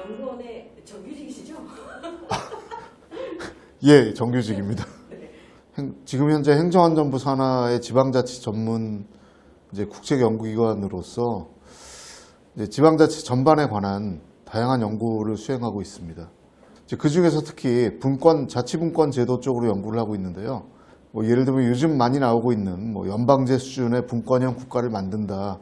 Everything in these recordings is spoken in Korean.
연구원의 정규직이시죠? 예, 정규직입니다. 네. 지금 현재 행정안전부 산하의 지방자치 전문 이제 국책연구기관으로서 이제 지방자치 전반에 관한 다양한 연구를 수행하고 있습니다. 그 중에서 특히 자치분권 제도 쪽으로 연구를 하고 있는데요. 뭐 예를 들면 요즘 많이 나오고 있는 뭐 연방제 수준의 분권형 국가를 만든다.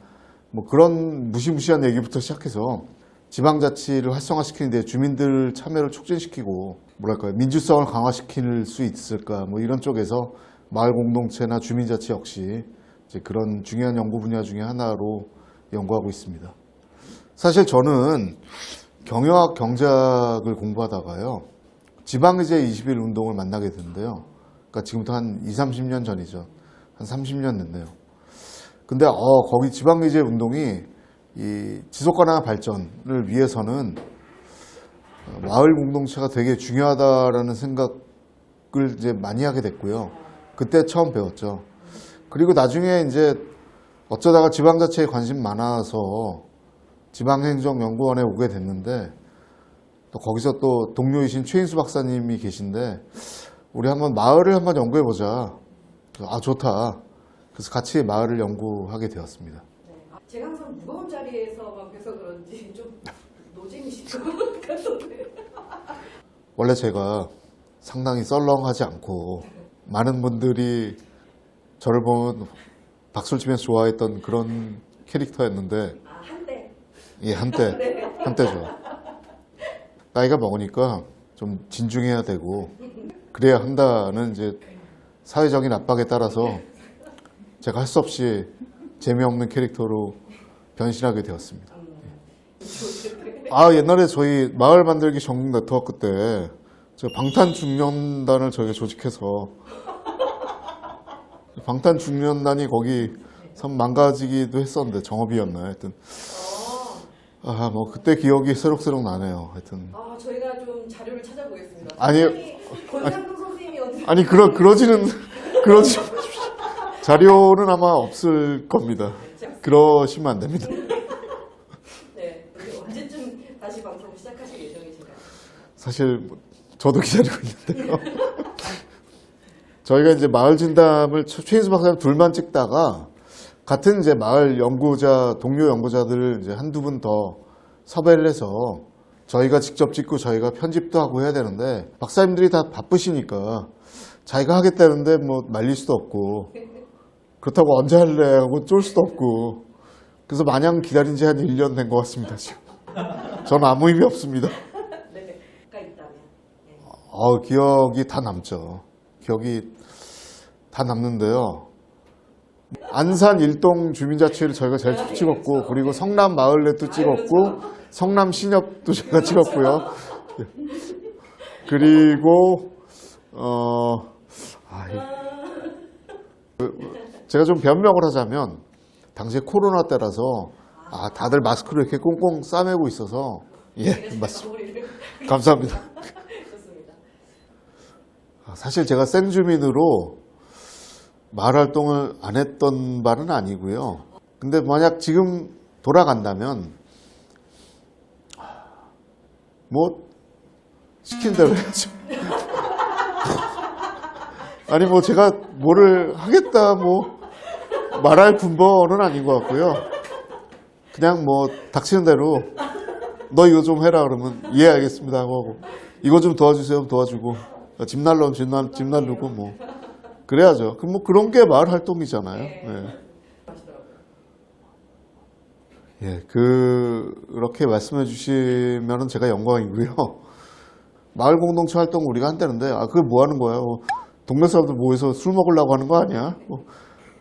뭐 그런 무시무시한 얘기부터 시작해서 지방자치를 활성화시키는 데 주민들 참여를 촉진시키고 뭐랄까요, 민주성을 강화시킬 수 있을까, 뭐 이런 쪽에서 마을 공동체나 주민자치 역시 이제 그런 중요한 연구 분야 중에 하나로 연구하고 있습니다. 사실 저는 경영학 경제학을 공부하다가요, 지방의제 20일 운동을 만나게 됐는데요. 그러니까 지금부터 한 20, 30년 전이죠. 한 30년 됐네요. 근데 거기 지방의제 운동이 이 지속가능한 발전을 위해서는 마을 공동체가 되게 중요하다라는 생각을 이제 많이 하게 됐고요. 그때 처음 배웠죠. 그리고 나중에 이제 어쩌다가 지방자치에 관심 많아서 지방행정연구원에 오게 됐는데, 또 거기서 또 동료이신 최인수 박사님이 계신데 우리 한번 마을을 한번 연구해보자. 아, 좋다. 그래서 같이 마을을 연구하게 되었습니다. 네. 제가 항상 무거운 자리에서만 뵈서 그런지 좀 노잼이시죠? 같던데. 원래 제가 상당히 썰렁하지 않고 많은 분들이 저를 보면 박수를 치면서 좋아했던 그런 캐릭터였는데, 아, 한때. 예, 한때죠. 나이가 먹으니까 좀 진중해야 되고 그래야 한다는 이제 사회적인 압박에 따라서 제가 할 수 없이 재미없는 캐릭터로 변신하게 되었습니다. 아, 옛날에 저희 마을 만들기 전국 네트워크 때 제가 방탄중년단을 저희가 조직해서 방탄중년단이 거기 참 망가지기도 했었는데, 정업이었나요? 하여튼 뭐 그때 기억이 새록새록 나네요. 하여튼 아, 저희가 좀 자료를 찾아보겠습니다. 아니요. 권상동 선생님이 어디? 아니 그러지 마십시오. 자료는 아마 없을 겁니다. 그러시면 안 됩니다. 네. 언제쯤 다시 방송 시작하실 예정이신가요? 사실 저도 기다리고 있는데요. 저희가 이제 마을 진담을 최인수 박사님 둘만 찍다가 같은 이제 마을 연구자, 동료 연구자들을 이제 한두 분 더 섭외를 해서 저희가 직접 찍고 저희가 편집도 하고 해야 되는데, 박사님들이 다 바쁘시니까 자기가 하겠다는데 뭐 말릴 수도 없고, 그렇다고 언제 할래 하고 쫄 수도 없고, 그래서 마냥 기다린 지 한 1년 된 것 같습니다, 지금. 저는 아무 의미 없습니다. 네. 가 있다면. 네. 기억이 다 남죠. 기억이 다 남는데요. 안산 일동 주민자치회를 저희가 제일 쭉 찍었고, 그리고 성남 마을넷도 찍었고, 성남 신협도 제가 찍었고요. 그리고 제가 좀 변명을 하자면 당시에 코로나 때라서 다들 마스크를 이렇게 꽁꽁 싸매고 있어서, 예, 맞습니다. 감사합니다. 좋습니다. 사실 제가 생주민으로 마을 활동을 안 했던 바는 아니고요. 근데 만약 지금 돌아간다면 뭐 시킨 대로 해야죠. 아니 뭐 제가 뭐를 하겠다 뭐 말할 분번은 아닌 것 같고요. 그냥 뭐 닥치는 대로 너 이거 좀 해라 그러면 예 알겠습니다 하고, 이거 좀 도와주세요 하면 도와주고, 집 날라면 집 날르고 뭐 그래야죠. 그럼 뭐 그런 게 마을 활동이잖아요. 네. 예, 그렇게 말씀해 주시면은 제가 영광이고요. 마을 공동체 활동 우리가 한다는데, 그게 뭐 하는 거야? 동네 사람들 모여서 술 먹으려고 하는 거 아니야?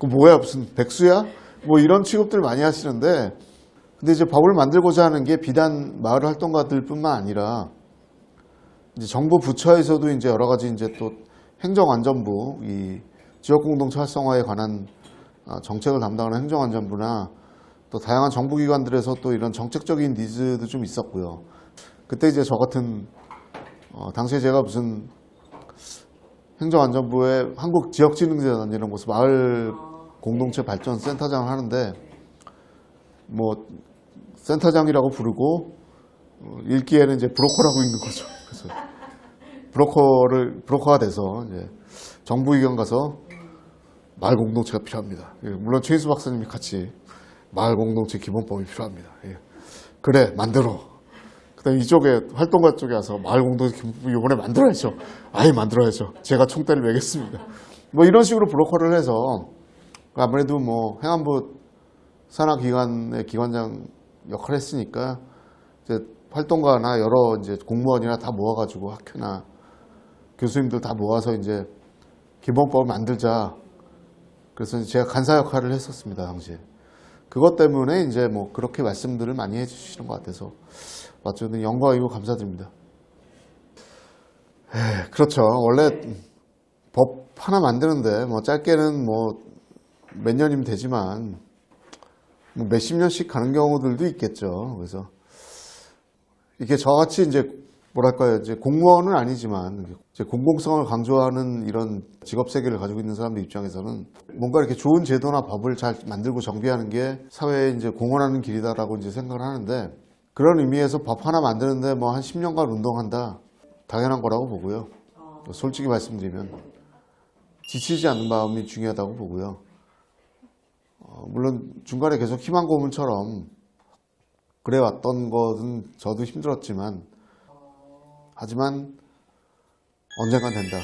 그 뭐야, 무슨 백수야? 뭐 이런 취급들 많이 하시는데, 근데 이제 법을 만들고자 하는 게 비단 마을 활동가들뿐만 아니라 이제 정부 부처에서도 이제 여러 가지 이제 또 행정안전부, 이 지역공동체 활성화에 관한 정책을 담당하는 행정안전부나 또 다양한 정부기관들에서 또 이런 정책적인 니즈도 좀 있었고요. 그때 이제 저 같은 당시에 제가 무슨 행정안전부의 한국지역진흥재단 이런 곳에서 마을 공동체 발전 센터장을 하는데, 뭐 센터장이라고 부르고 읽기에는 이제 브로커라고 읽는 거죠. 그래서 브로커가 돼서 이제 정부의견 가서 마을 공동체가 필요합니다. 예, 물론 최인수 박사님이 같이 마을 공동체 기본법이 필요합니다. 예. 그래 만들어. 그다음 이쪽에 활동가 쪽에 와서 마을 공동체 기본법 이번에 만들어야죠. 아예 만들어야죠. 제가 총대를 매겠습니다. 뭐 이런 식으로 브로커를 해서 아무래도 뭐 행안부 산하기관의 기관장 역할을 했으니까 이제 활동가나 여러 이제 공무원이나 다 모아가지고 학교나 교수님들 다 모아서 이제 기본법을 만들자. 그래서 제가 간사 역할을 했었습니다, 당시에. 그것 때문에 이제 뭐 그렇게 말씀들을 많이 해주시는 것 같아서 저는 영광이고 감사드립니다. 그렇죠. 원래 법 하나 만드는데 뭐 짧게는 뭐 몇 년이면 되지만 뭐 몇십 년씩 가는 경우들도 있겠죠. 그래서 이게 저같이 이제 뭐랄까요, 이제 공무원은 아니지만 이제 공공성을 강조하는 이런 직업 세계를 가지고 있는 사람들 입장에서는 뭔가 이렇게 좋은 제도나 법을 잘 만들고 정비하는 게 사회에 이제 공헌하는 길이다라고 이제 생각을 하는데 그런 의미에서 법 하나 만드는데 뭐 한 10년간 운동한다 당연한 거라고 보고요. 솔직히 말씀드리면 지치지 않는 마음이 중요하다고 보고요. 물론 중간에 계속 희망 고문처럼 그래왔던 것은 저도 힘들었지만 하지만 언젠간 된다.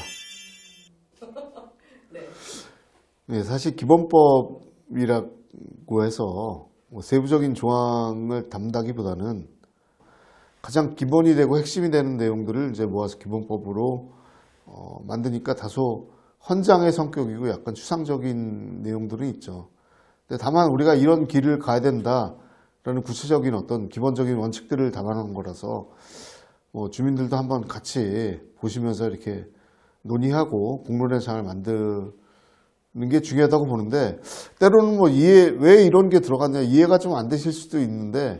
네, 사실 기본법이라고 해서 뭐 세부적인 조항을 담다기보다는 가장 기본이 되고 핵심이 되는 내용들을 이제 모아서 기본법으로 만드니까 다소 헌장의 성격이고 약간 추상적인 내용들은 있죠. 근데 다만 우리가 이런 길을 가야 된다라는 구체적인 어떤 기본적인 원칙들을 담아놓은 거라서 뭐 주민들도 한번 같이 보시면서 이렇게 논의하고 공론의 장을 만드는 게 중요하다고 보는데 때로는 뭐 왜 이런 게 들어갔냐 이해가 좀 안 되실 수도 있는데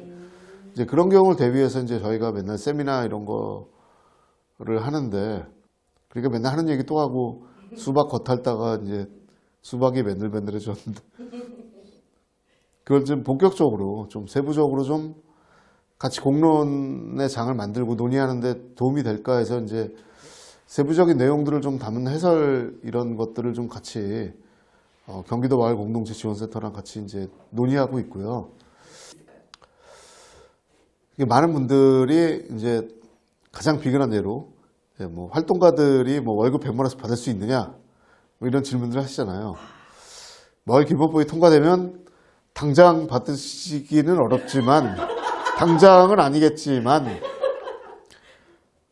이제 그런 경우를 대비해서 이제 저희가 맨날 세미나 이런 거를 하는데 그러니까 맨날 하는 얘기 또 하고 수박 겉핥다가 이제 수박이 맨들맨들해졌는데 그걸 좀 본격적으로 좀 세부적으로 좀 같이 공론의 장을 만들고 논의하는데 도움이 될까 해서 이제 세부적인 내용들을 좀 담은 해설 이런 것들을 좀 같이 경기도 마을 공동체 지원센터랑 같이 이제 논의하고 있고요. 많은 분들이 이제 가장 비근한 예로 뭐 활동가들이 뭐 월급 100만 원씩 받을 수 있느냐 뭐 이런 질문들을 하시잖아요. 마을 기본법이 통과되면 당장 받으시기는 어렵지만 당장은 아니겠지만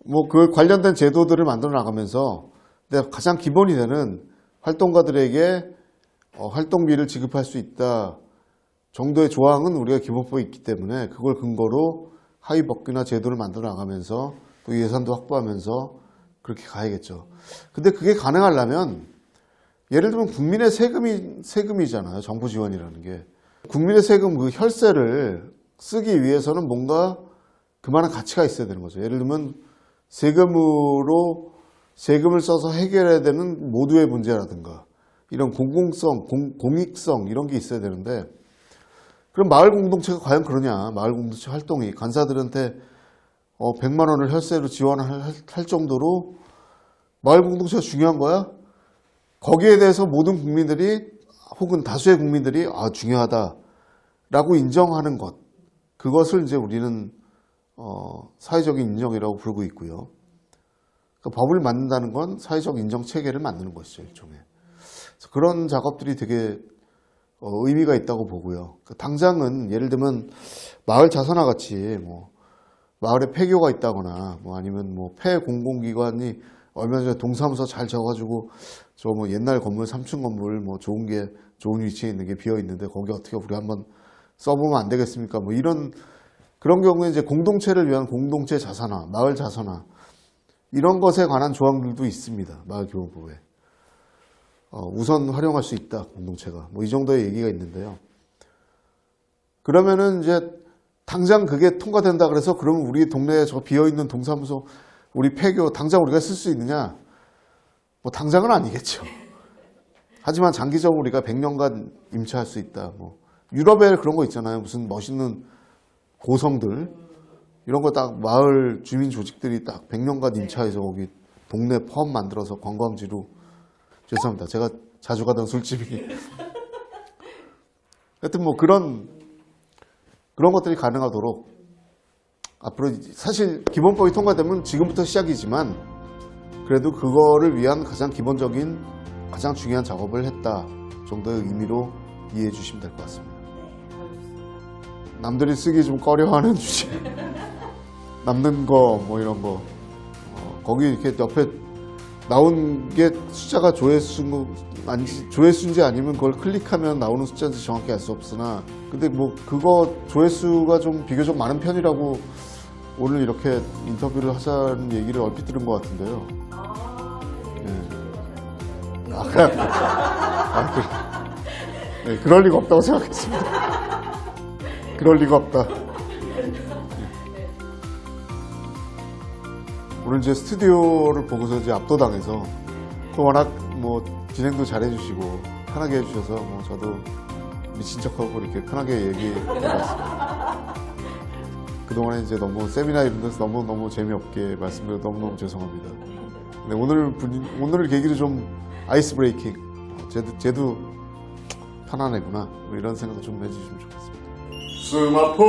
뭐 그 관련된 제도들을 만들어 나가면서 근데 가장 기본이 되는 활동가들에게 활동비를 지급할 수 있다 정도의 조항은 우리가 기본법에 있기 때문에 그걸 근거로 하위법규나 제도를 만들어 나가면서 또 예산도 확보하면서 그렇게 가야겠죠. 근데 그게 가능하려면 예를 들면 국민의 세금이잖아요. 정부 지원이라는 게. 국민의 세금 그 혈세를 쓰기 위해서는 뭔가 그만한 가치가 있어야 되는 거죠. 예를 들면 세금으로 세금을 써서 해결해야 되는 모두의 문제라든가 이런 공공성, 공익성 이런 게 있어야 되는데 그럼 마을 공동체가 과연 그러냐. 마을 공동체 활동이 간사들한테 100만 원을 혈세로 지원할 정도로 마을 공동체가 중요한 거야? 거기에 대해서 모든 국민들이 혹은 다수의 국민들이 중요하다라고 인정하는 것 그것을 이제 우리는 사회적인 인정이라고 부르고 있고요. 그러니까 법을 만든다는 건 사회적 인정 체계를 만드는 것이죠, 일종의. 그래서 그런 작업들이 되게 의미가 있다고 보고요. 당장은 예를 들면 마을 자선화 같이 뭐 마을에 폐교가 있다거나 뭐 아니면 뭐 폐 공공기관이 얼마 전에 동사무소 잘 져가지고 저 뭐 옛날 건물 3층 건물 뭐 좋은 위치에 있는 게 비어 있는데 거기 어떻게 우리 한번 써보면 안 되겠습니까? 뭐 그런 경우에 이제 공동체를 위한 공동체 자산화, 마을 자선화 이런 것에 관한 조항들도 있습니다. 마을 기본법에 우선 활용할 수 있다 공동체가 뭐 이 정도의 얘기가 있는데요. 그러면은 이제 당장 그게 통과된다 그래서 그러면 우리 동네에 저 비어 있는 동사무소 우리 폐교 당장 우리가 쓸 수 있느냐? 뭐 당장은 아니겠죠. 하지만 장기적으로 우리가 100년간 임차할 수 있다. 뭐 유럽에 그런 거 있잖아요. 무슨 멋있는 고성들 이런 거 딱 마을 주민 조직들이 딱 100년간 임차해서 거기 동네 펍 만들어서 관광지로 죄송합니다. 제가 자주 가던 술집이 하여튼 뭐 그런 것들이 가능하도록 앞으로 사실 기본법이 통과되면 지금부터 시작이지만 그래도 그거를 위한 가장 기본적인 가장 중요한 작업을 했다 정도의 의미로 이해해 주시면 될 것 같습니다. 네, 알겠습니다. 남들이 쓰기 좀 꺼려하는 주제 남는 거 뭐 이런 거 거기 이렇게 옆에 나온 게 숫자가 조회수인지 아니면 그걸 클릭하면 나오는 숫자인지 정확히 알 수 없으나 근데 뭐 그거 조회수가 좀 비교적 많은 편이라고 오늘 이렇게 인터뷰를 하자는 얘기를 얼핏 들은 것 같은데요. 네, 그럴 리가 없다고 생각했습니다. 그럴 리가 없다. 오늘 이제 스튜디오를 보고서 이제 압도당해서 또 워낙 뭐 진행도 잘해주시고 편하게 해주셔서 뭐 저도 미친 척하고 이렇게 편하게 얘기해봤습니다. 그동안에 이제 너무 세미나 이런 데서 너무 재미없게 말씀드려 너무너무 죄송합니다. 근데 오늘을 계기로 좀 아이스 브레이킹 쟤도 편한 애구나 뭐 이런 생각 좀 해주시면 좋겠습니다. 스마폰